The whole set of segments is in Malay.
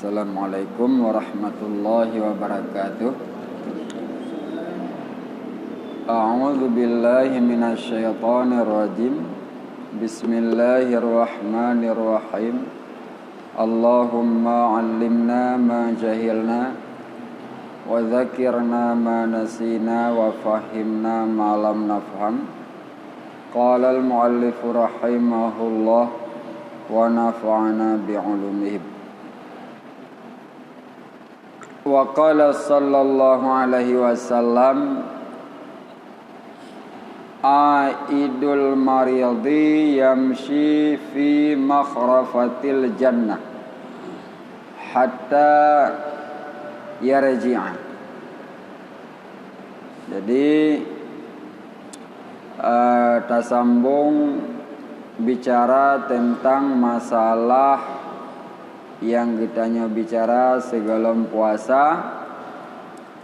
Assalamualaikum warahmatullahi wabarakatuh. A'udzu billahi minasyaitonir rajim. Bismillahirrahmanirrahim. Allahumma 'allimna ma jahilna wa dzakirna ma nasina wa fahimna ma lam nafham. Qala al-muallif rahimahullah wa nafa'ana bi'ulumihi. Wa qala sallallahu alaihi wasallam Aidul maridi yamshi fi makhrafatil jannah hatta yarji'a. Jadi tasambung bicara tentang masalah yang kitanya bicara sebelum puasa,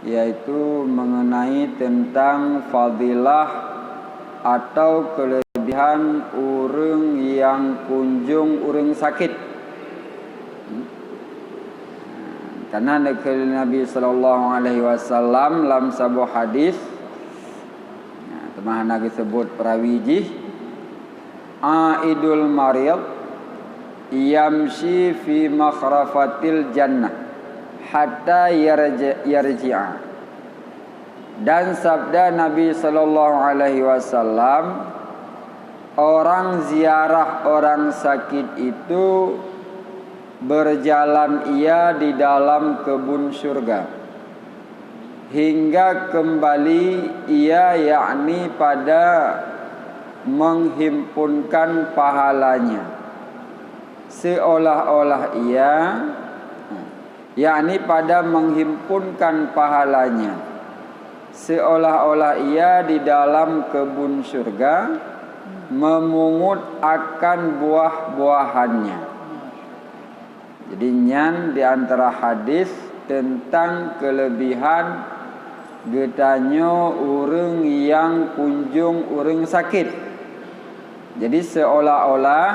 yaitu mengenai tentang fadilah atau kelebihan urang yang kunjung urang sakit. Karena Nabi sallallahu alaihi wasallam dalam sebuah hadis, teman nak disebut perawijih, Aidul marid yamshi fi makhrafatil jannah hatta yarji'a. Dan sabda Nabi sallallahu alaihi wasallam, orang ziarah orang sakit itu berjalan ia di dalam kebun surga hingga kembali ia, yakni pada menghimpunkan pahalanya, seolah-olah ia, yakni pada menghimpunkan pahalanya, seolah-olah ia di dalam kebun surga memungut akan buah-buahannya. Jadi nyan di antara hadis tentang kelebihan getanyo urang yang kunjung urang sakit. Jadi seolah-olah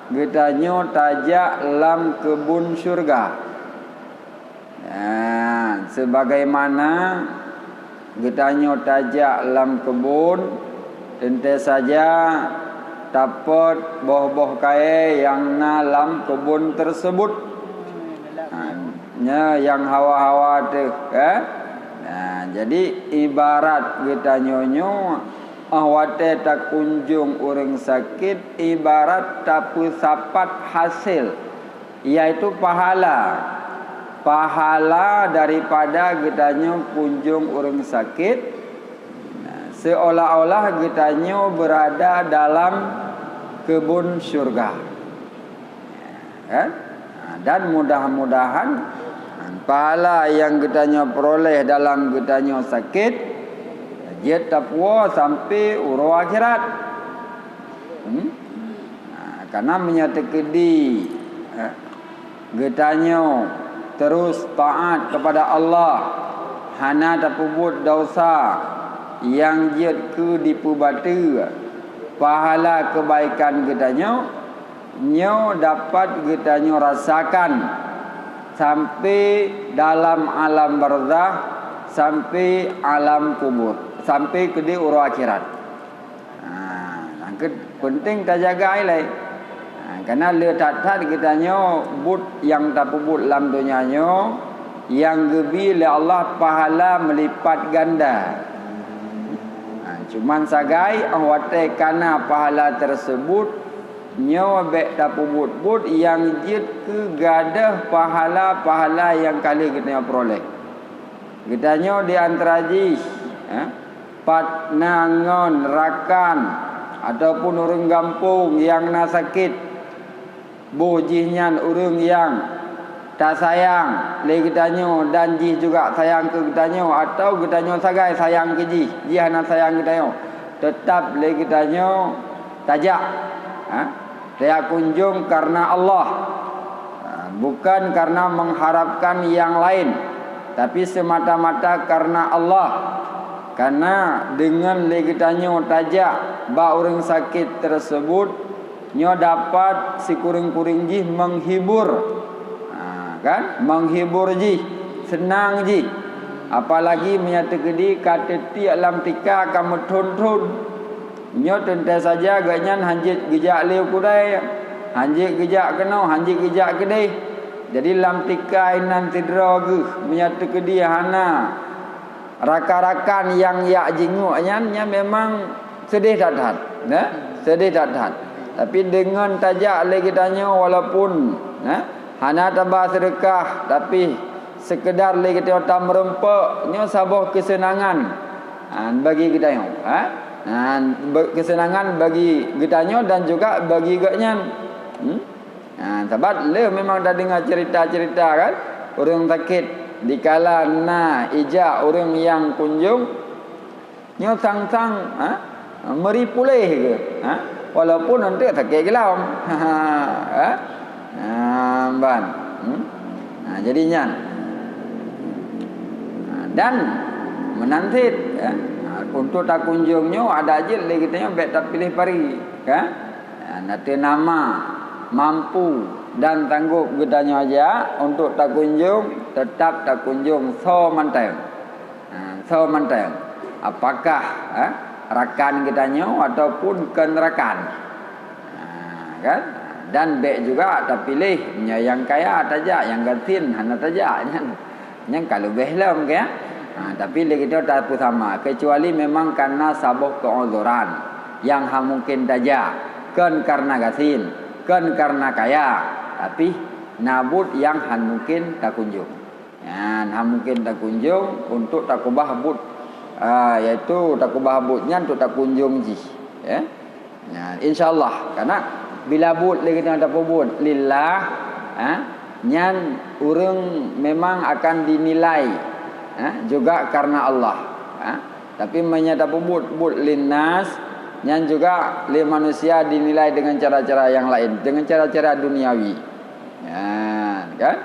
getanyo tajak lam kebun surga. Sebagaimana getanyo tajak lam kebun, tentu saja dapat boh-boh kae yang na lam kebun tersebut. Yang hawa-hawa tu, jadi ibarat getanyo awate tak kunjung urang sakit, ibarat tapu sapat hasil, yaitu pahala daripada getanyo kunjung urang sakit. Seolah-olah getanyo berada dalam kebun surga. Dan mudah-mudahan pahala yang getanyo peroleh dalam getanyo sakit dia tapwa sampai uro akhirat. Karena menyatakedi getanyo terus taat kepada Allah, hana tapubut dosa yang jiat ke dipubatu, pahala kebaikan getanyo nyo dapat getanyo rasakan sampai dalam alam barzakh, sampai alam kubur, sampai ke di uro akhirat. Penting tak jaga ilai. Karena letak-tak getanyo but yang tak pubut dalam dunianyo, yang gebi le Allah pahala melipat ganda. Cuman sagai awate kana pahala tersebut nyo bek tak pubut-but yang jid ke gadah pahala-pahala yang kali kita peroleh. Getanyo di antara jis patnangon rakan ataupun orang kampung yang nak sakit, bojihnya orang yang tak sayang le getanyo dan jih juga sayang ke getanyo, atau getanyo sagai sayang ke jih nak sayang getanyo, tetap le getanyo tajak saya kunjung karena Allah, bukan karena mengharapkan yang lain, tapi semata-mata karena Allah. Karena dengan legitanyo tajak ba orang sakit tersebut, nyo dapat si kuring-kuring jih menghibur. Kan menghibur ji, senang ji. Apalagi menyatakan di kata ti alam tika kamu tun nyo tentu saja ganyan hanjit gejak liu kudai, hanjit gejak kenau, hanjit gejak kedai. Jadi lam tika inan tidra ge menyatakan di hana rakan-rakan yang yak jinguknya memang sedih tatat, sedih tatat. Tapi dengan tajak lagi tanya walaupun hana tambah sedekah tapi sekedar lagi kita otak merempak nyo sabah kesenangan bagi kita nyo kesenangan bagi kita nyo dan juga bagi gaknya sebab le memang dah dengar cerita-cerita kan orang sakit dikala ijak orang yang kunjung nyo sang-sang meri pulih ke walaupun nanti sakit gelam ban jadinya dan menantit untuk tak kunjungnya ada aja lagi kita bet tak pilih pari kan nanti nama mampu dan tanggup gedanya aja untuk tak kunjung tetap tak kunjung so manteng apakah rakan kitanya ataupun kenerakan kan dan bet juga tak pilih yang kaya aja yang gantin hana aja yang kalau behlam ke tapi kita tak sama kecuali memang karena sabuk keuzuran yang mungkin saja kan karena gasin kan karena kaya tapi nabut yang mungkin tak kunjung mungkin tak kunjung untuk tak kubah but yaitu tak kubah butnya untuk tak kunjung ji insyaallah karena bila but lagi kita tak but lillah nyan urang memang akan dinilai juga karena Allah tapi menyata but linnas nyan juga li manusia dinilai dengan cara-cara yang lain dengan cara-cara duniawi kan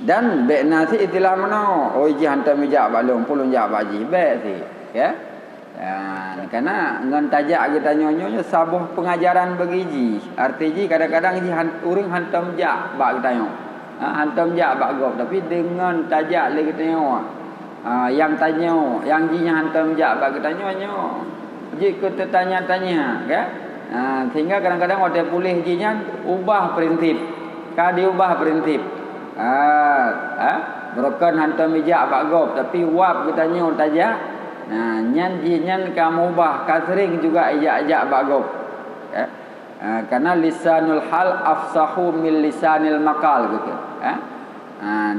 dan be nasi itilah mano ji hantam mijak balung pulun jak baji be si karena ngan tajak kita nyonyo sabuh pengajaran bagi ji arti ji kadang-kadang ji urang hantam jak bak kita nyo hantam jak bak gop tapi dengan tajak le kita nyo yang tanya yang ji nya hantam jak bak kita nyo ji kita tanya-tanya kan sehingga kadang-kadang ada pulih ji nya ubah prinsip ka diubah prinsip broken hantam jak bak gop tapi wap kita nyo tajak nyan kamu ubah kasring juga ijak-ijak bagop karena lisanul hal afsahu min lisanil maqal gitu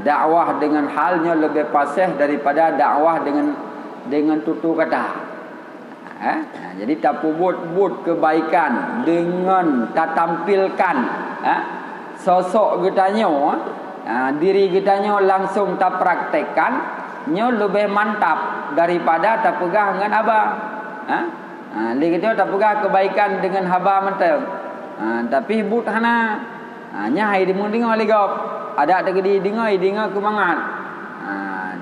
dakwah dengan halnya lebih fasih daripada dakwah dengan tutur kata jadi tak but kebaikan dengan tak tampilkan sosok kitanya diri kitanya langsung tak praktekkan nyo lebih mantap daripada tak pegah dengan abang. Lagi kita tak pegah kebaikan dengan haba mentel. Tapi but hana nya hai di munding oleh gop. Ada tak di dengar kemangat.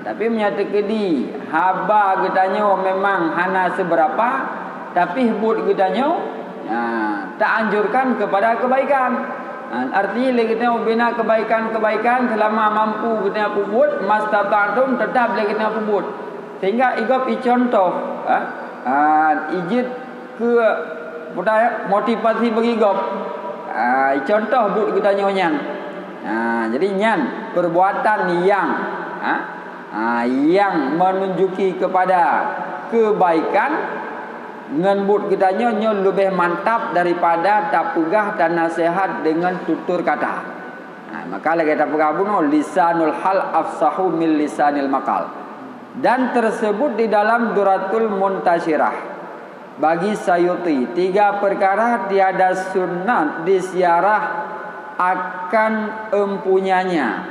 Tapi menyata kedi haba kitanya memang hana seberapa tapi but kitanya tak anjurkan kepada kebaikan. Artinya kita bina kebaikan-kebaikan selama mampu kita buat mastata'tum tetap kita buat sehingga igap contoh ijit ke budaya motivasi bagi igap contoh buat kita nyonyan jadi nyan perbuatan yang menunjuki kepada kebaikan ngenbut kita nyo lebih mantap daripada tak pegah dan nasihat dengan tutur kata. Maka lagi tak pegah buno lisanul hal afsahu min lisanil maqal. Dan tersebut di dalam Duratul Muntasyirah bagi Sayuti 3 perkara tiada sunnah disiarah akan empunyanya.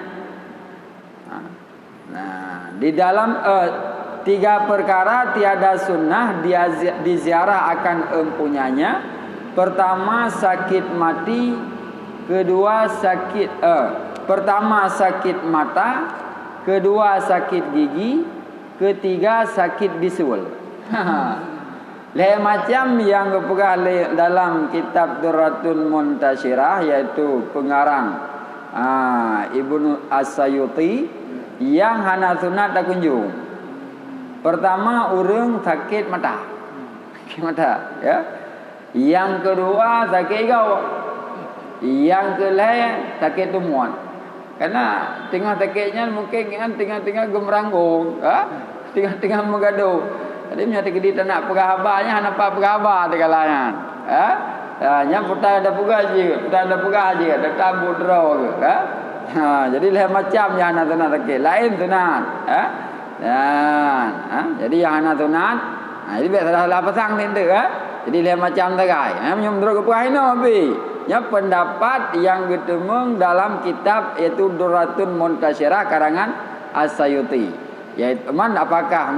Di dalam 3 perkara tiada sunnah dia diziarah akan empunyanya. Pertama sakit mati, kedua pertama sakit mata, kedua sakit gigi, ketiga sakit bisul. Lain macam yang berpegang dalam kitab Durratun Muntashirah, iaitu pengarang Ibnu As-Sayuti, yang hana sunat tak kunjung. Pertama, orang sakit mata. Sakit mata, ya. Yang kedua, sakit gawat. Yang kelain, sakit tumuan. Karena tengah sakitnya mungkin kan tengah-tengah gemeranggung, tengah-tengah mengaduh. Jadi menyata kedi tak nak pegah abahnya, nak pegah di kalangan. Nya putar ada pegah je, dah tabut draw ke. Jadi lain macam yang anak sunat sakit, lain sunat. Jadi yang anak sunat, jadi biar salah pasang tindak. Jadi lain macam tagai. Menyum draw ke pegah ino bi. Nya pendapat yang ketemu dalam kitab iaitu Durratun Muntashirah karangan As-Sayuti. Yaitu apakah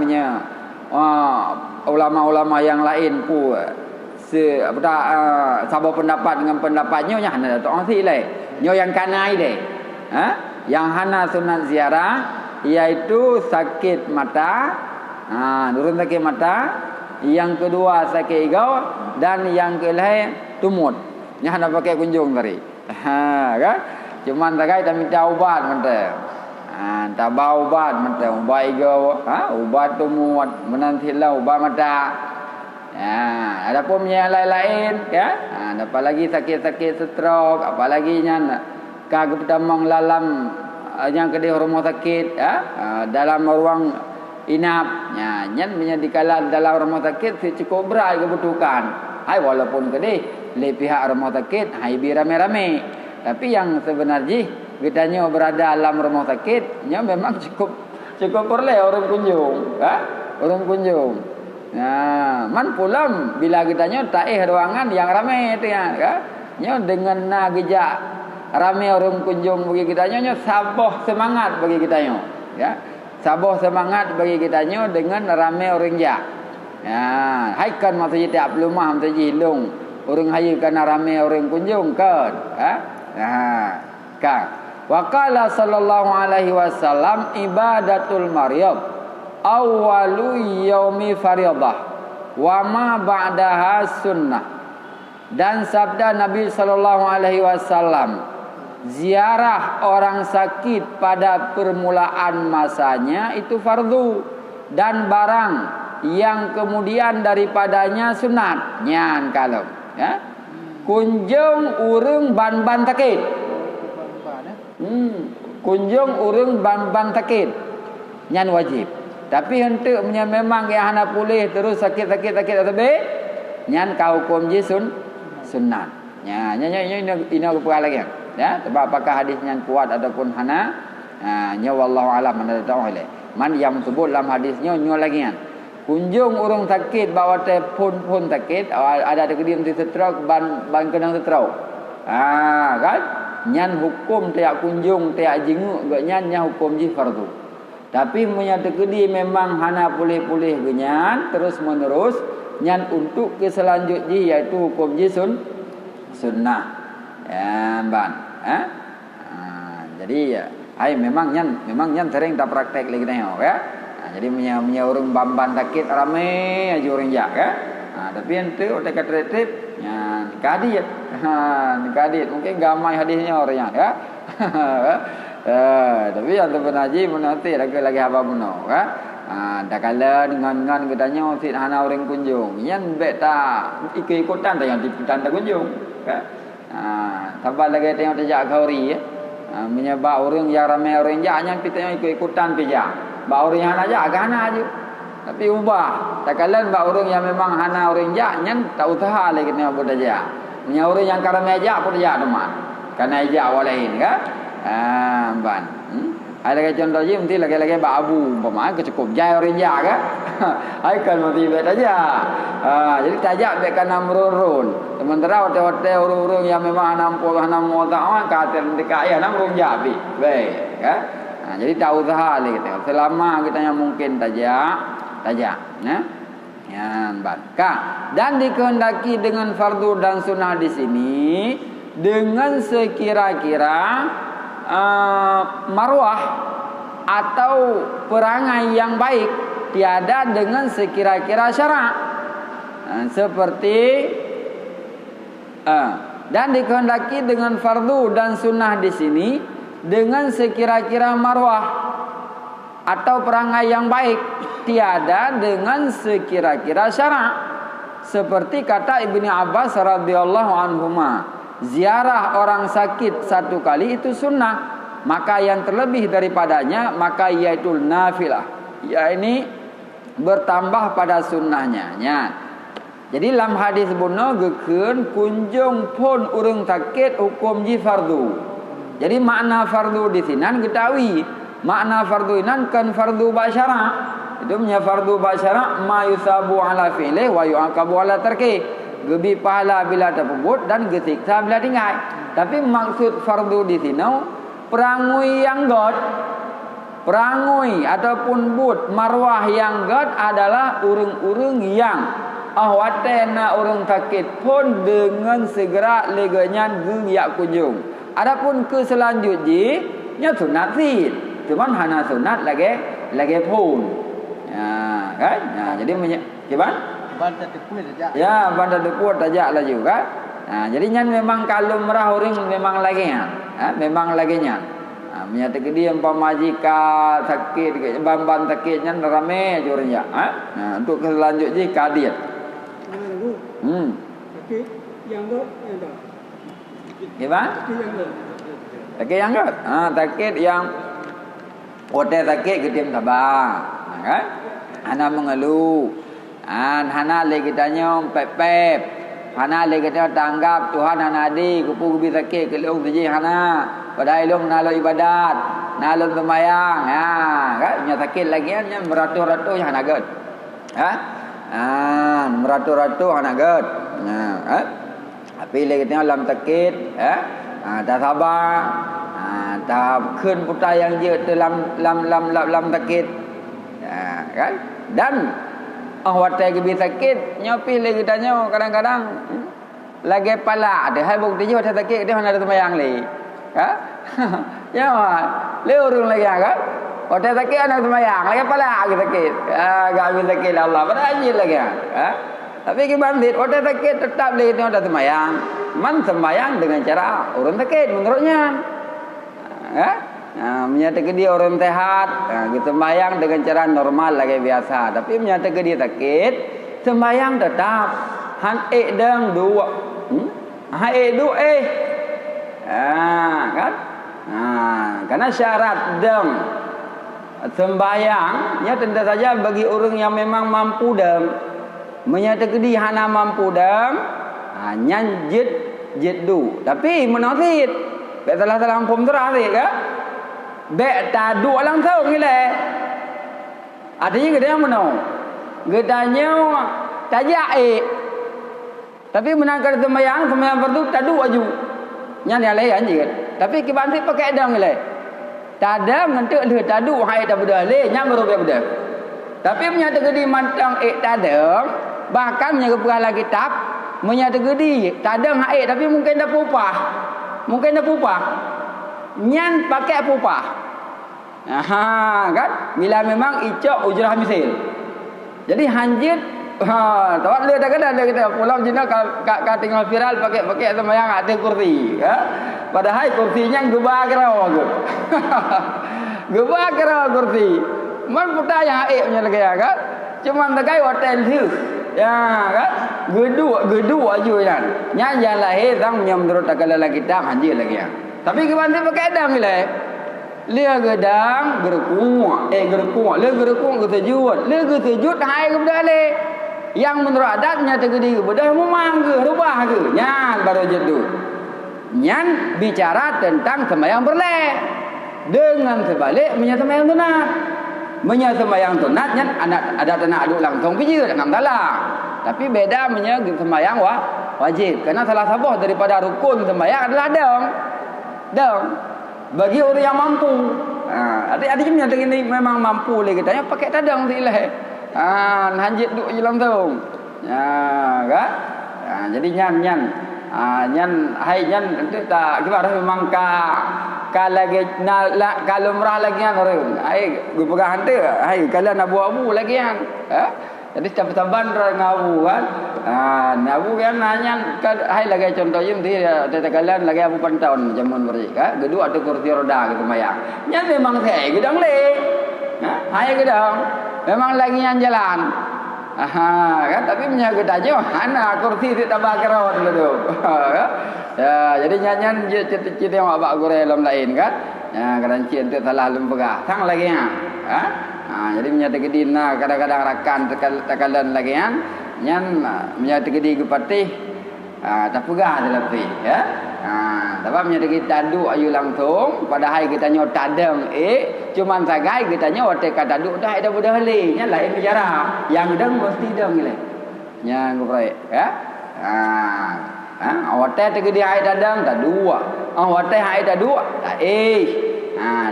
ulama-ulama yang lain pun sabar pendapat dengan pendapatnya nya hana tu orang silai. Nyo yang kanai deh. Yang hana sunat ziarah iaitu sakit mata. Nurun sakit mata. Yang kedua sakit igau dan yang kelai tumut. Nya hana pakai kunjung tadi. Kan? Cuman tagai tak minta ubat mentah. Tak bau ubat mentah, ubat igau, ubat tumut, menantilah ubat mata. Adapun yang lain-lain, ya. Apa lagi sakit-sakit stroke, apa lagi yang kagak pertama lalam yang kedai rumah sakit, dalam ruang inap, nyan menyedikalah dalam rumah sakit cukup berat kebutuhan. Hai walaupun kedai le pihak rumah sakit, hai bi rame-rame. Tapi yang sebenarnya kitanya berada dalam rumah sakit, nya memang cukup perlu orang kunjung, orang kunjung. Man pulang bila kitanya taih ruangan yang ramai itu ya, nya dengan gejak ramai orang kunjung bagi kitanya, nya saboh semangat bagi kitanya, ya. Saboh semangat bagi kitanya dengan ramai orang ja. Haikan masa tiap lumah masa hilung orang hayu kana ramai orang kunjung kan, kan. Wa qala sallallahu alaihi wasallam ibadatul maryam awwalu yaumi fardhah wa ma ba'daha sunnah. Dan sabda Nabi sallallahu alaihi wasallam, ziarah orang sakit pada permulaan masanya itu fardu, dan barang yang kemudian daripadanya sunat. Nyan kalau ya. Kunjung urang ban-ban sakit. Kunjung urang ban-ban sakit. Nyan wajib. Tapi hendak memang yang hana pulih terus sakit-sakit atabe, nyan kau hukum je sunat. Ina kepada lagi. Ya, sebab apakah hadisnya kuat ataupun hana? Nya wallahu alam mana tahu le. Man yang sebut dalam hadisnya nyo lagi kan. Kunjung urang sakit bawa telefon sakit, ada kediam di stroke ban kenang stroke. Kan? Nyan hukum tiak kunjung tiak jenguk gak nyan hukum je fardu. Tapi menyata kedi memang hana pulih-pulih genyan terus menerus nyan untuk ke selanjutnya iaitu hukum je sunnah. Ban. Jadi memang nyan sering tak praktek lagi tengok ya. Jadi punya orang bamban sakit ramai aja orang jak ya. Tapi ente udah kata-kata nikadit. Nikadit mungkin gamai hadisnya orang ya. Tapi yang terpenaji menanti lagi apa benar ya. Tak kala dengan katanya sit hana orang kunjung. Yan bet tak ikut-ikutan tak yang ikutan tak kunjung ya. Sampai lagi tengok tajak kauri ya. Menyebab orang yang ramai orang jak yang kita ikut-ikutan pijak. Ba orang yang hana jak hana aja. Tapi ubah. Tak kala ba orang yang memang hana orang jak nyan tak usaha lagi kena buat aja. Punya orang yang karamai jak pun jak teman. Karena jak walain kan. Ban. Ada lagi contoh je mesti lagi-lagi ba abu umpama cukup jai orang jak kan. Ai kan mesti bet aja. Jadi tajak bet kana merurun. Sementara hotel-hotel orang-orang yang memang hanam otak kata dekat ya nam orang jak bi. Baik kan. Jadi tak usaha lagi kita. Selama kita yang mungkin tajak, ya. Dan dikehendaki dengan fardu dan sunnah di sini dengan sekira-kira marwah atau perangai yang baik, tiada dengan sekira-kira syarak. Seperti dan dikehendaki dengan fardu dan sunnah di sini dengan sekira-kira marwah atau perangai yang baik, tiada dengan sekira-kira syarak. Seperti kata Ibni Abbas radhiyallahu anhuma, ziarah orang sakit satu kali itu sunnah, maka yang terlebih daripadanya maka yaitu nafilah, yakni bertambah pada sunnahnya. Jadi dalam hadis bunno geukeun kunjung pun urang sakit hukum ji fardu. Jadi makna fardu di sinan getawi. Makna fardu inan kan fardu basyara. Itu punya fardu basyara ma yusabu ala fi'li wa yu'aqabu ala tarki. Gebi pahala bila terpebut dan gesiksa bila tinggal. Tapi maksud fardu di sini perangui yang god, perangui ataupun but marwah yang god adalah urang-urang yang ahwatena orang sakit pun dengan segera leganya geyak kunjung. Adapun ke selanjutnya nya sunat sih. Cuman hana sunat lagi pun. Kan? Jadi gimana? Banda tekut aja. Ya, banda tekut aja lah juga. Jadi nyan memang kalau merah orang memang lagi memang lagi nyan. Menyata ke dia pamajika sakit, ban sakitnya rame jurnya. Untuk ke selanjutnya kadiat. Sakit yang got. Gimana? Sakit yang got. Sakit yang hotel sakit ketiam sabar. Kan? Hana mengeluh. Hana lagi tanya pep. Hana lagi tanya tanggap Tuhan hana adi kupu kubi sakit ke leung saja hana. Padahal leung nalo ibadat, nalo sembahyang. Kan? Nya sakit lagi nya meratus-ratus hana got. Meratus-ratus hana got. Tapi lagi tanya dalam sakit, dah sabar. Dah keun putai yang je dalam sakit. Kan? Dan watai gebi sakit nyopi lagi tanya kadang-kadang lagi pala ada hai bukti je watai sakit dia ada sembahyang le. Ya le urung lagi kan? Watai sakit ada sembahyang lagi pala lagi sakit. Gak habis sakit Allah pada aja lagi. Tapi ke bandit watai sakit tetap le dia ada sembahyang. Man sembahyang dengan cara urang sakit menurutnya. Menyatakan dia orang sehat, kita sembahyang dengan cara normal lagi biasa. Tapi menyatakan dia sakit, sembahyang tetap. Han deng dua, kan? Karena syarat deng sembahyangnya tentu saja bagi orang yang memang mampu deng. Menyatakan dia hana mampu deng, hanya jiddu. Tapi menafid, salah pun terakhir kan? Bek tak dua langsung ni leh. Artinya kita yang mana? Gedanya tajak Tapi menangkan sembahyang fardu tak dua ju. Nya ni alai anjing. Tapi kibanti pakai dang ni leh. Tadam nanti le tadu hai tak beda le nya baru beda. Tapi menyata gedi mantang tadam bahkan menyata perala kitab menyata gedi tadam hai tapi mungkin dah pupah. Mungkin dah pupah. Nyan pakai pupah. Kan? Bila memang icok ujrah misil. Jadi hanjit tawat le tak ada kita pulang jina ka tinggal viral pakai sembahyang ada kursi, Padahal kursinya gebah kerau aku. Gebah kerau kursi. Man putar yang punya lagi kan? Cuma tegai hotel tu. Ya kan? Gedu aja kan. Nya yang lahir sang menurut takala kita hanjit lagi ya. Tapi kebanti pakai dam ni lah. Lia gedang gerkuang, le gerkuang kesejut, le kesejut hai ke dah le. Yang menurut adatnya tegedi bedah memang ke rubah ke. Nyan baru jedu. Nyan bicara tentang sembahyang berleh. Dengan sebalik menyata sembahyang sunat. Menyata sembahyang sunat nyan ada tanah aduk langsung pergi tak salah. Tapi beda menyata sembahyang wajib. Karena salah satu daripada rukun sembahyang adalah dong bagi orang yang mampu. Adik-adik menyatakan ini memang mampu lagi tanya pakai tadang tu lah. Hanjit duk je langsung. Kan? Jadi nyan hai nyan itu tak kita memang ka lagi kalau merah lagi kan orang. Hai gue pegang hantu. Hai kalian abu-abu lagi kan. Jadi sabar-sabar ngawu kan. Nah bukan hanya hai lagi contoh je mesti tetakalan lagi abu pantaun jamun beri ka gedua tu kursi roda gitu mayang. Nya memang saya gedang le. Hai gedang. Memang lagi yang jalan. Kan tapi punya gedanya hana kursi tu tambah kerawat dulu. Ya jadi nyanyian cerita yang abak gore lom lain kan. Ya kadang cien tu salah lum pegah. Sang lagi ha. Jadi punya tegedina kadang-kadang rakan tekalan lagi kan. Nyan menyatu gedi ke patih tak pegah lebih ya. Sebab menyatu gedi taduk ayu langsung padahal kita nyo tadeng cuman sagai kita nyo ote ka taduk dah ada budah le nya lain bicara yang deng mesti deng le nya ngoprek ya. Ote tegedi hai tadeng tak dua ote hai tak dua tak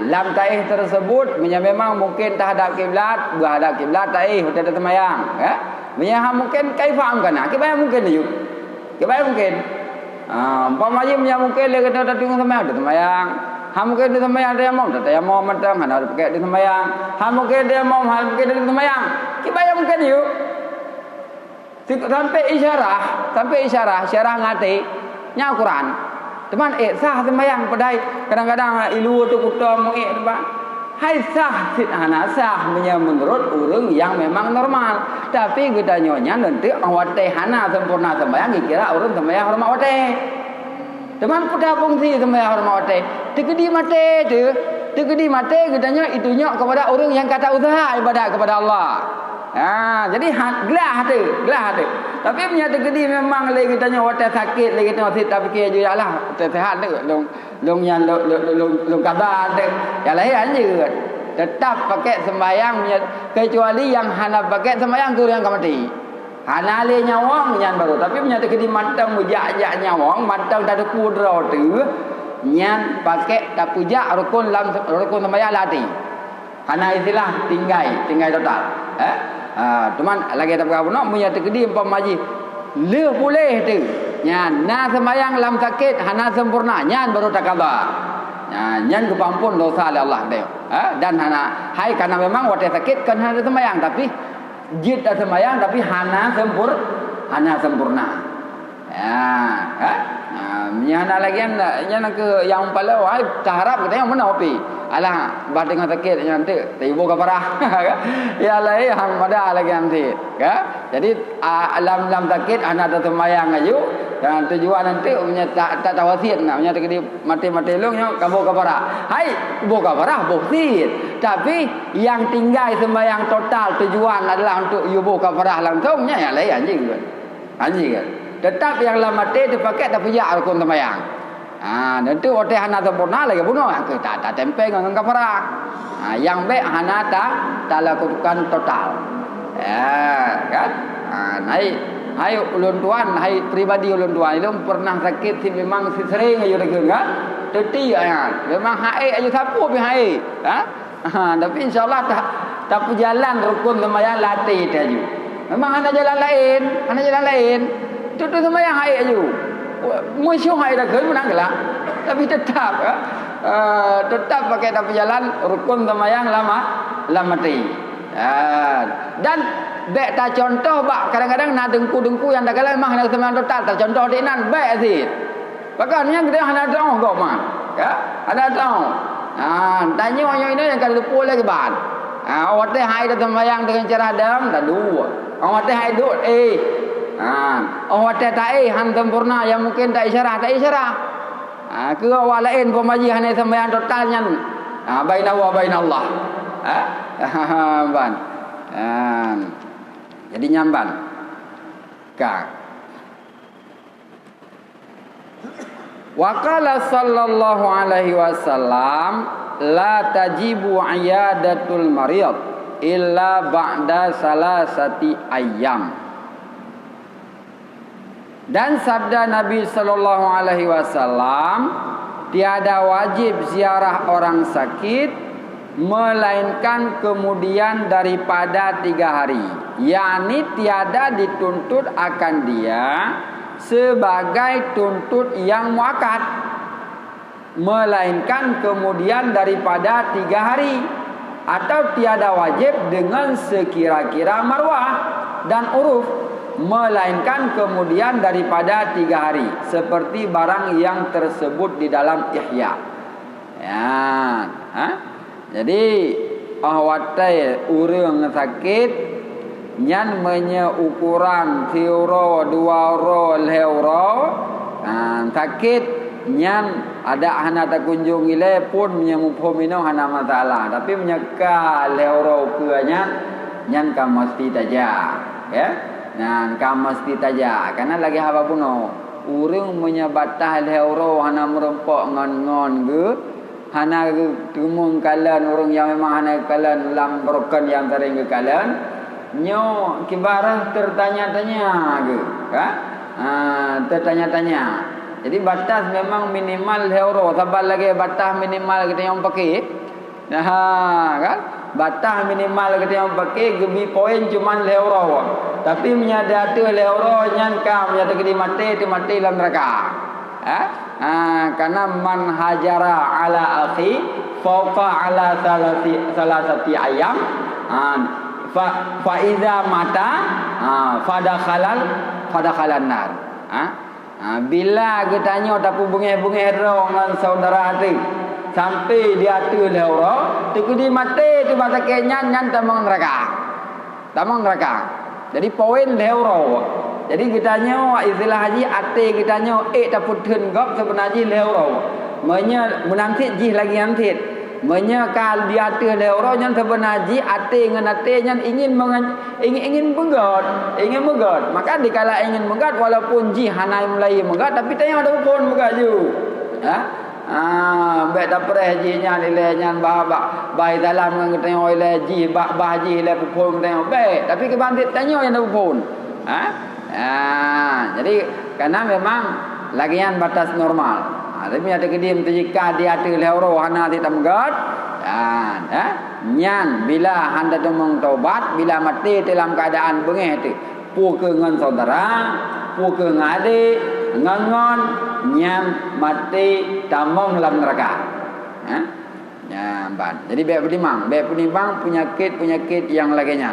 lam taih tersebut memang mungkin tak hadap kiblat berhadap kiblat taih hotel temayang ya. Menyah mungkin kaifam kana kibaya mungkin ju kibaya mungkin umpamanya menyah mungkin le kata datung semayang ada semayang mungkin di semayang dia mau matang ada pakai di semayang mungkin dia mau mungkin di semayang kibaya mungkin ju sampai isyarah ngati nya Quran teman sah semayang padai kadang-kadang ilu tu kutom tempat hai sah hana sah menurut orang yang memang normal. Tapi kita nyonya nanti awate hana sempurna sembahyang kira orang sembahyang hormat awate. Teman kuda fungsi sembahyang hormat awate. Tegedi mate kita nyo itunya kepada orang yang kata usaha ibadat kepada Allah. Jadi gelah tu. Tapi punya tegedi memang lagi kita nyo awate sakit lagi kita masih tapi kira je lah sehat tu long yang long kabar tu yang lain aja tetap pakai sembahyang kecuali yang hana pakai sembahyang tu yang mati hana le nyawang yang baru tapi punya tegedi matang mujak nyawang matang tak ada kudra tu nyan pakai tak puja rukun sembahyang lati hana istilah tinggai total teman lagi tak berapa nak punya tegedi umpamaji le boleh tu nyan na sembahyang lam sakit hana sempurna nyan baru tak khabar nyan kepampun dosa oleh Allah dia dan hana hai karena memang waktu sakit kan hana sembahyang tapi jid dah sembahyang tapi hana sempurna menyana lagi nya ke yang pala hai harap kita yang mana opi alah bah dengan sakit nanti tibo ke parah ya lai hang ada lagi nanti jadi alam sakit anak sembahyang aju dan tujuan nanti punya tak tawasit nak punya di mati long nya kamu ke parah hai buka parah bukti tapi yang tinggal sembahyang total tujuan adalah untuk yubu ke parah langsungnya ya lai anjing kan tetap yang lama dipakai tak punya rukun sembahyang. Nanti waktu hana sempurna lagi bunuh kita tak tempe dengan kafarah. Yang baik hana tak lakukan total. Kan? Hai ulun tuan, hai pribadi ulun tuan itu pernah sakit si memang si sering ayu lagi kan? Teti memang hai ayu sapu pi hai. Tapi insyaallah tak jalan rukun sembahyang latih tadi. Memang hana jalan lain. Itu sembahyang hai ayu. Musuh hai dah kan menang gelak. Tapi tetap pakai tapi jalan rukun sembahyang lama mati. Dan baik tak contoh bak kadang-kadang nak dengku yang dah kalah memang nak sembahyang total tak contoh dinan baik aziz. Bahkan yang kita hana tahu kau mah. Ada tahu. Tanya orang ini yang kalau lupa lagi ban. Awak teh hai dah sembahyang dengan cara dam tak dua. Awak teh hai duk awak tak han sempurna yang mungkin tak isyarah ke awak lain pemaji hanya sembahyang totalnya baina wa baina Allah ban jadi nyamban ka wa qala sallallahu alaihi wasallam la tajibu iyadatul marid illa ba'da salasati ayyam. Dan sabda Nabi sallallahu alaihi wasallam, tiada wajib ziarah orang sakit melainkan kemudian daripada 3 hari. yakni tiada dituntut akan dia sebagai tuntut yang muakkad, melainkan kemudian daripada 3 hari, atau tiada wajib dengan sekira-kira marwah dan uruf, melainkan kemudian daripada 3 hari, seperti barang yang tersebut di dalam Ihya. Ya, jadi ahwatai urang sakit nyan menye ukuran tiuro 2 ro leuro sakit nyan ada hana tak kunjung ile pun menyemupho mino hana masalah, tapi menyeka leuro keanya nyan ka mesti taja ya. Nah, ka mesti taja karena lagi apa puno urang menyebatah leuro hana merempok ngon-ngon ge hana tumung kalan orang yang memang hana kalan lam broken yang sering ke kalan nyo kibarah tertanya-tanya ke tertanya-tanya. Jadi batas memang minimal euro, sabar lagi batas minimal kita yang pakai. Nah, kan? Batas minimal kita yang pakai gebi poin cuman euro. Tapi menyadari euro nyan kam menyadari di mati dalam neraka. Karena man hajara ala akhi fauqa ala salasati ayam fa iza mata fadakhalan nar. Bila getanya tapi bungeh-bungeh dengan saudara hati sampai dia tu leuro tu di mati tu bahasa Kenya nyan tamang neraka. Jadi poin leuro. Jadi kitanya istilah haji ate kitanya taputun gop sebenarnya leuro. Menantit jih lagi nantit. Menyakal dia tu leuro nyan sebenarnya ate ngan ate nyan ingin menggat. Maka dikala ingin menggat walaupun jih hanai mulai menggat tapi tanya ada pun menggat ju. Baik tak pereh jih nyan ile nyan baik dalam ngan tanya ile jih bah jih ile pun tanya baik tapi kebantit tanya yang ada pun. Jadi karena memang lagian batas normal. Tapi ada kedim jika dia tu leuro hana tidak menggat. Nyan bila handa demong taubat bila mati dalam keadaan bengeh tu pu ke ngan saudara, pu ke ngade, ngangon nyan mati tamong dalam neraka. Ya, ban. Jadi baik penimang penyakit yang laginya.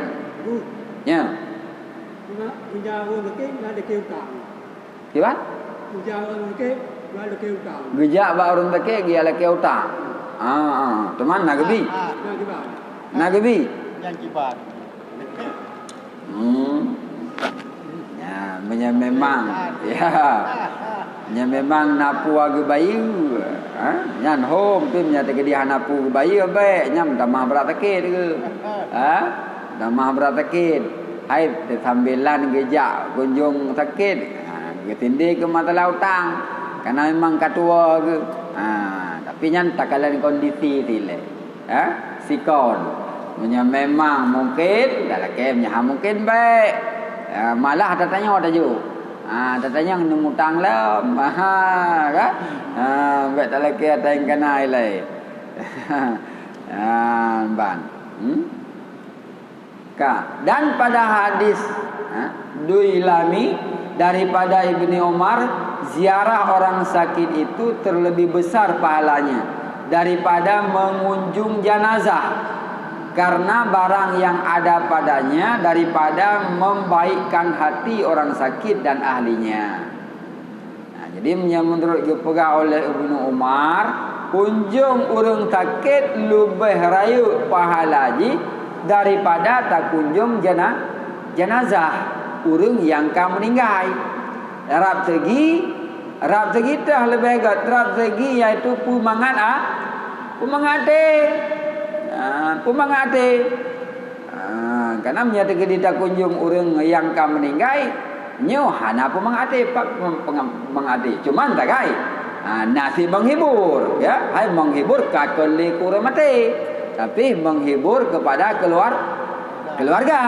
Ya. Punja orang lelaki ada keutang. Gimana? Punja orang lelaki ada keutang. Gejak ba orang lelaki dia lelaki utang. Teman nagabi. Nagabi. Yang kibat. Ya, memang. Ya memang napu age bayu. Nyan hom tu nya tegedi napu bayu baik nyam tamah berat sakit ke. Tamah berat sakit. Hai sambilan gejak kunjung sakit. Getindi ke masalah utang. Karena memang katua ke. Tapi nyan takalan kondisi tile. Sikon. Punya memang mungkin dalam kemnya mungkin baik. Malah tanya ada ju. Tanya nemu utang lah. Kan? Baik tak lagi ada yang kena ilai. Ban. Dan pada hadis Duilami daripada Ibni Umar, ziarah orang sakit itu terlebih besar pahalanya daripada mengunjung jenazah, karena barang yang ada padanya daripada membaikkan hati orang sakit dan ahlinya. Jadi menurut dipegah oleh Ibnu Umar, kunjung orang sakit lebih raya pahalanya daripada tak kunjung jenazah orang yang kam meninggal. Rab segi dah lebih agak rab segi iaitu pemangate. Karena menyatakan kita kunjung orang yang kam meninggal nyo hana pemangate cuman tak kai. Nasi menghibur ya, hai menghibur kakoli kurang mati. Tapi menghibur kepada keluarga.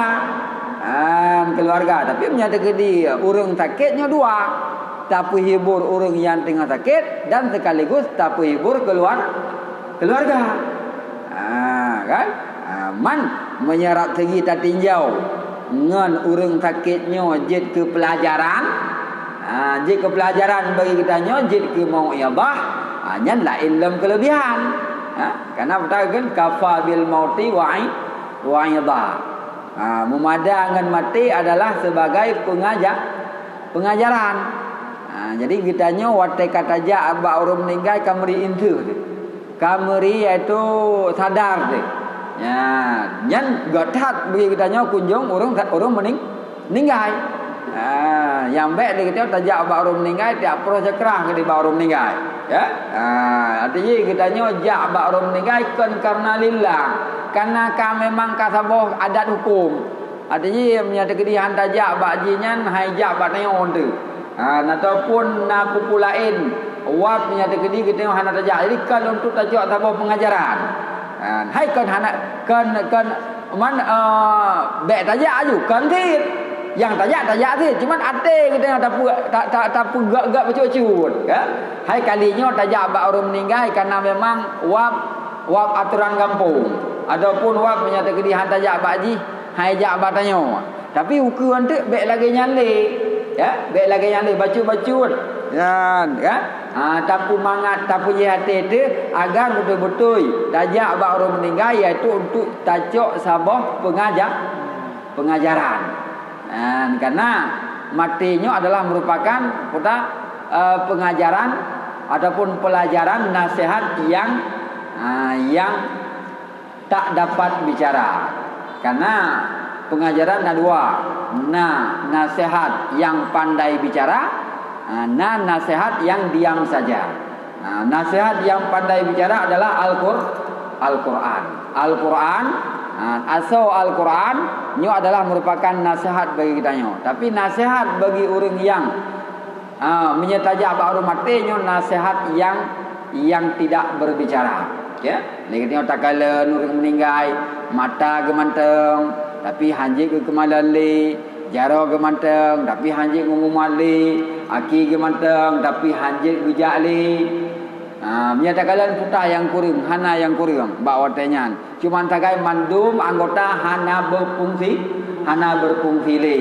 Tapi menyatakan dia orang sakitnya dua. Tapi hibur orang yang tengah sakit dan sekaligus tapi hibur keluarga. Kan? Man menyerap segi tak tinjau ngan orang sakitnya jid ke pelajaran. Jid ke pelajaran bagi kita jid ke mau'izah. Nyan la ilm kelebihan. Karena betul kan kafa bil mauti wa'idha. Memada dengan mati adalah sebagai pengajaran. Jadi kitanya watai kata ja abak orang meninggal kameri intu. Kameri iaitu sadar deh. Ya, nyan gatat bagi kitanya kunjung orang meninggal. Yang baik dia kata tajak abak orang meninggal tiap pro cekrah ke abak orang meninggal. Ya. Artinya kitanya jak abak orang meninggal kan karena lillah. Karena memang kasabah adat hukum. Artinya menyata kedihan tajak abak jinyan hai jak abak nayon tu. Ataupun na kupu lain wap menyata kedi kita hana tajak. Jadi kan untuk tajak sabah pengajaran. Hai kan hana kan baik tajak aju kan tit. Yang tajak sih, cuman ate kita tak gak bercucut, ya. Hai kalinya tajak abak orang meninggal karena memang wap aturan kampung. Adapun wap menyata kedihan tajak abak ji, hai jak abak tanya. Tapi ukuran tu baik lagi nyale, ya, baik lagi nyale bacut. Ya. Tapu mangat tapu hati tu agar betul-betul tajak abak orang meninggal iaitu untuk tajak sabah pengajaran. Karena matinya adalah merupakan pengajaran ataupun pelajaran nasihat yang tak dapat bicara. Karena pengajaran ada dua. Nasihat yang pandai bicara, nasihat yang diam saja. Nasihat yang pandai bicara adalah Al-Quran. Asal Al-Quran ini adalah merupakan nasihat bagi kitanya. Tapi nasihat bagi orang yang menyataja abak orang mati ini nasihat yang tidak berbicara. Ya, kita tak kala orang meninggal mata gemanteng tapi hanjik ke kemalali, jaro gemanteng tapi hanjik ngumumali, aki gemanteng tapi hanjik gejali. Menyatakan putah yang kurang, hana yang kurang, bawa tenyan. Cuma tagai mandum anggota hana berfungsi le.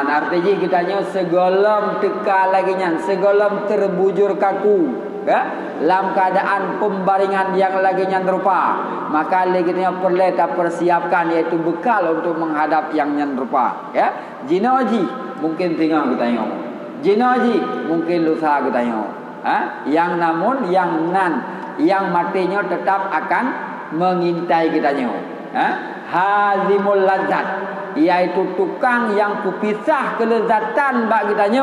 Artinya kitanya segolam teka lagi nyan, segolam terbujur kaku, ya. Dalam keadaan pembaringan yang lagi nyan rupa, maka legitnya perlu tak persiapkan iaitu bekal untuk menghadap yang nyan rupa, ya. Jinaji mungkin tinggal kitanya, jinaji mungkin lusa kitanya. Yang namun yang matinya tetap akan mengintai kitanya. Hazimul lazat, iaitu tukang yang kupisah kelezatan bak kitanya.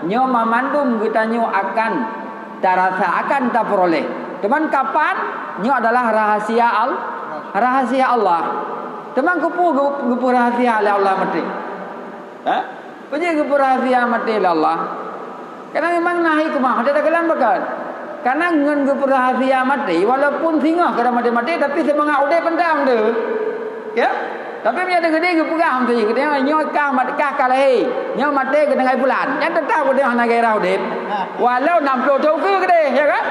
Nyo mamandum kitanya akan terasa, akan tak peroleh. Teman kapan? Nyo adalah rahasia Allah. Teman kupu rahasia Allah mati. Punya kupu rahasia mati Allah. Karena memang nahi kemah, ada kalan bakat. Karena ngan rahasia mati, walaupun singa kada mati tapi semangat udah pendam tu. Ya. Tapi punya gede pegang tu, gede nyo kah mati kah kalai. Nyo mati ke dengan bulan. Yang tetap udah hana gairah udah. Walau 60 tahun ke gede, ya kan?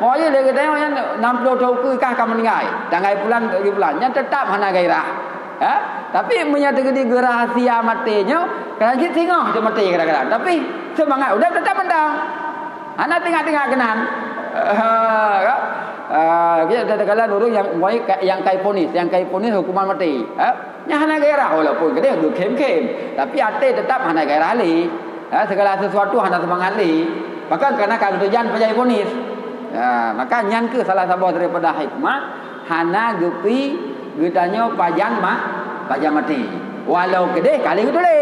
Mau je le gede yang 60 tahun ke kah kamu meninggal. Dengan bulan, yang tetap hana gairah. Ya. Tapi menyata gede rahasia matinya, kadang kita singa dia mati kadang-kadang. Tapi semangat udah tetap mendang. Anak tengah-tengah kenan. Kita ada kalan orang yang kaiponis hukuman mati. Yang hana gairah walaupun dia kem-kem, tapi ate tetap hana gairah li. Segala sesuatu hana semangat li. Maka karena tujuan pajai ponis. Maka nyan ke salah satu daripada hikmah hana gepi getanya pajan mati. Walau kedeh kali kedule.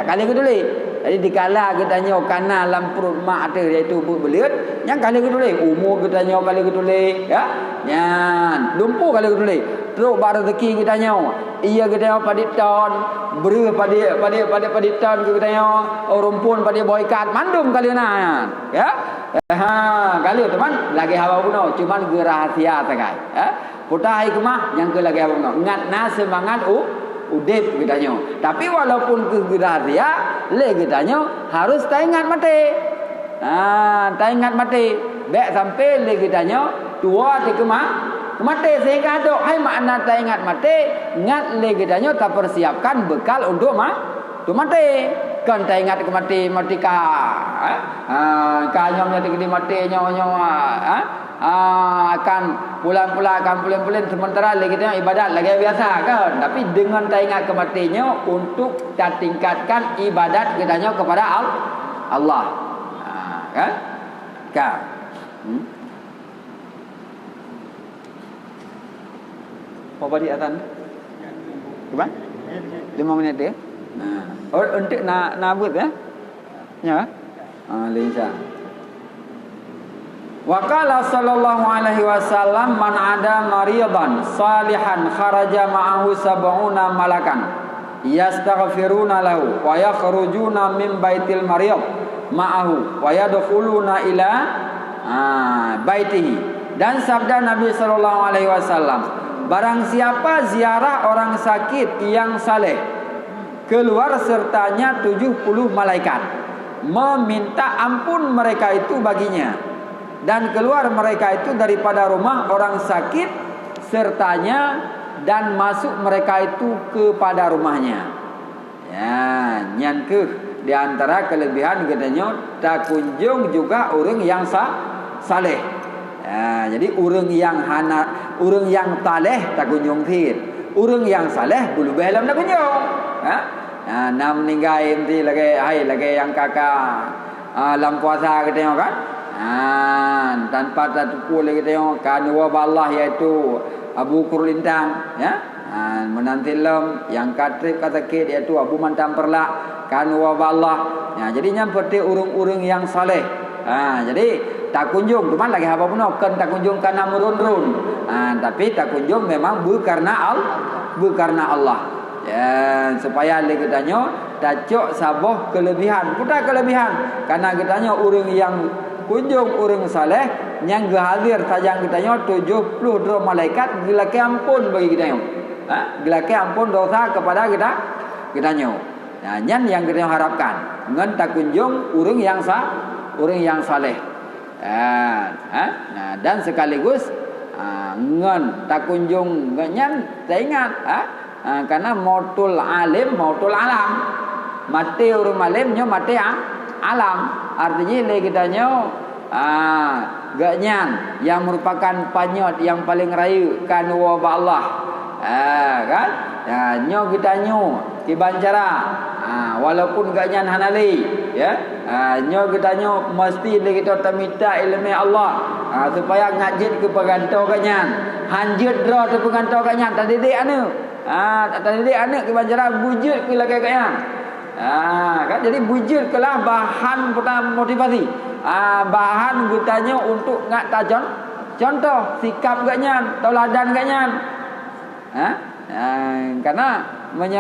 Kali kedule. Jadi dikala kitanya kana dalam perut mak ada iaitu berbelit, yang kali kedule umur kitanya kali kedule, ya. Nyan dumpu kali kedule. Terus bar rezeki kitanya. Ia kitanya paditon, beri paditon kitanya, rumpun padi boykat mandum kali na. Ya. Kali teman lagi hawa puno, cuman rahasia sagai. Ya. Putah hikmah yang ke lagi hawa puno. Ngatna semangat udip kitanya. Tapi walaupun kegerasia le kitanya harus taingat mati. Taingat mati. Baik sampai le kitanya tua di mati sehingga ada hai makna taingat mati ngat le kitanya tak persiapkan bekal untuk mati. Kan taingat mati ka. Kanyomnya di mati nyawa. akan pulang-pulang akan pulang-pulang sementara lagi kita ibadat lagi biasa kan. Tapi dengan teringat kematiannya untuk kita tingkatkan ibadat kita kepada Allah. Kan? Kan? Apa di atas? Berapa? 5 minit dia. Oh, untuk nak buat ya? Ya. Lincah. Wa qala sallallahu alaihi wasallam man ada maridan salihan kharaja ma'ahu sab'una malakan yastaghfiruna lahu wa yakhrujuna min baitil marid ma'ahu wa yadkhuluna ila baitihi. Dan sabda Nabi sallallahu alaihi wasallam, barang siapa ziarah orang sakit yang saleh, keluar sertanya 70 malaikat meminta ampun mereka itu baginya, dan keluar mereka itu daripada rumah orang sakit sertanya dan masuk mereka itu kepada rumahnya. Ya, nyan ke di antara kelebihan katanya tak kunjung juga orang yang saleh. Ya, jadi orang yang taleh tak kunjung thir. Orang yang saleh bulu belam tak kunjung. Ha? Nam meninggal nanti lagi yang kakak lam puasa kita tengok kan. Tanpa tertupu lagi tengok kan wabah Allah iaitu Abu Kurlintang ya. Menantilam yang katrip kata sakit iaitu Abu Mantam Perlak kan wabah Allah. Ya, jadi nyampe urung-urung yang saleh. Jadi tak kunjung cuma lagi apa pun kan tak kunjung karena merun-run. Tapi tak kunjung memang karena Allah. Ya, supaya kita tacok sabah kelebihan, putar kelebihan. Karena kita orang yang kunjung orang saleh yang hadir tajang kita 72 malaikat gelake ampun bagi kita. Gelake ampun dosa kepada kita. Nah, yang kita harapkan ngan tak kunjung orang yang saleh. Nah, dan sekaligus ngan tak kunjung ngan teringat karena mautul alim mautul alam, mati orang alimnya mati alam. Artinya kita ganyan yang merupakan panyot yang paling rayu kan wabah Allah. Kan nyo kita kibancara walaupun ganyan hanali ya. Nyo kita mesti kita minta ilmu Allah supaya ngajit ke pegantau ganyan hanjut draw ke pegantau ganyan tadi dia tadi anak kibancara bujut ke lagi ganyan. Kan jadi bujut kelah bahan motivasi. Bahan gutanya untuk ngak tajon contoh sikap ganyan tauladan ganyan. Karena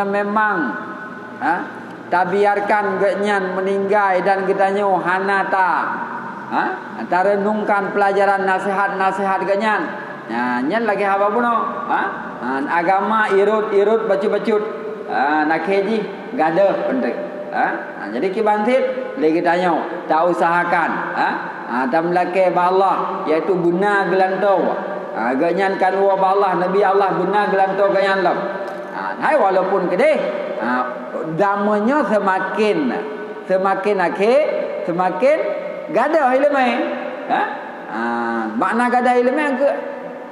memang tak biarkan ganyan meninggal dan kitanya hanata tak renungkan pelajaran nasihat-nasihat ganyan. Nyan lagi apa pun agama irut bacut-bacut nak keji gada penting. Jadi kibantit lagi tanya tak usahakan tak melake Allah iaitu guna gelantau ganyan kan wabah Allah Nabi Allah guna gelantau ganyan lam. Hai walaupun kedeh damanya semakin akhir semakin gada ilmu. Makna gada ilmu ke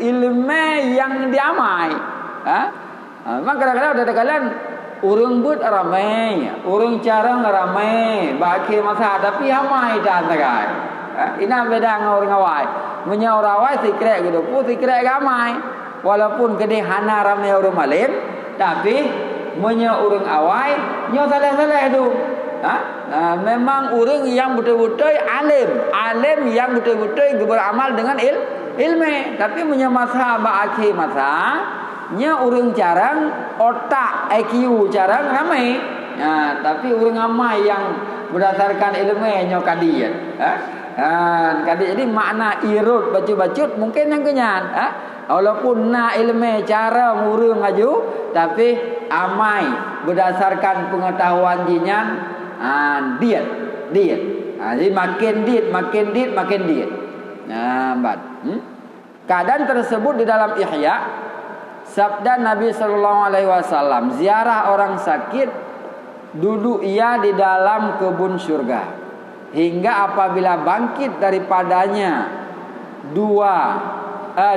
ilmu yang diamai. Maka kadang-kadang ada kalan urang but ramai, urang carang ramai, baki masa tapi hamai dan tagai. Ina beda dengan orang awai. Munya orang awai sikret gitu, sikret ramai. Walaupun gede hana ramai orang malim, tapi munya orang awai nyo salah-salah itu. Memang orang yang betul-betul alim yang betul-betul beramal dengan ilmu. Tapi punya masa akhir masa nya orang jarang otak IQ jarang ramai. Tapi orang ramai yang berdasarkan ilmu nya kadian. Jadi makna irut bacut-bacut mungkin yang kenyan. Walaupun na ilmu cara murung aju tapi amai berdasarkan pengetahuan jinyan diet. Jadi makin diet. Keadaan tersebut di dalam Ihya sabda Nabi sallallahu alaihi wasallam, ziarah orang sakit duduk ia di dalam kebun surga hingga apabila bangkit daripadanya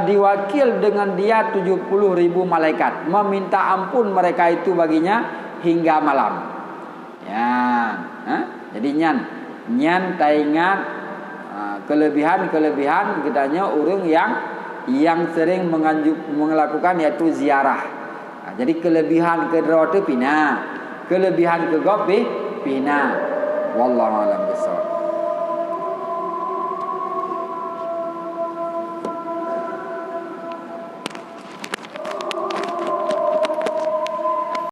diwakil dengan dia 70.000 malaikat meminta ampun mereka itu baginya hingga malam. Ya, jadi nyan taingat kelebihan gedanya orang yang sering melakukan yaitu ziarah. Jadi kelebihan kedua itu pina, kelebihan kegop pina. Wallahu a'lam bishawab.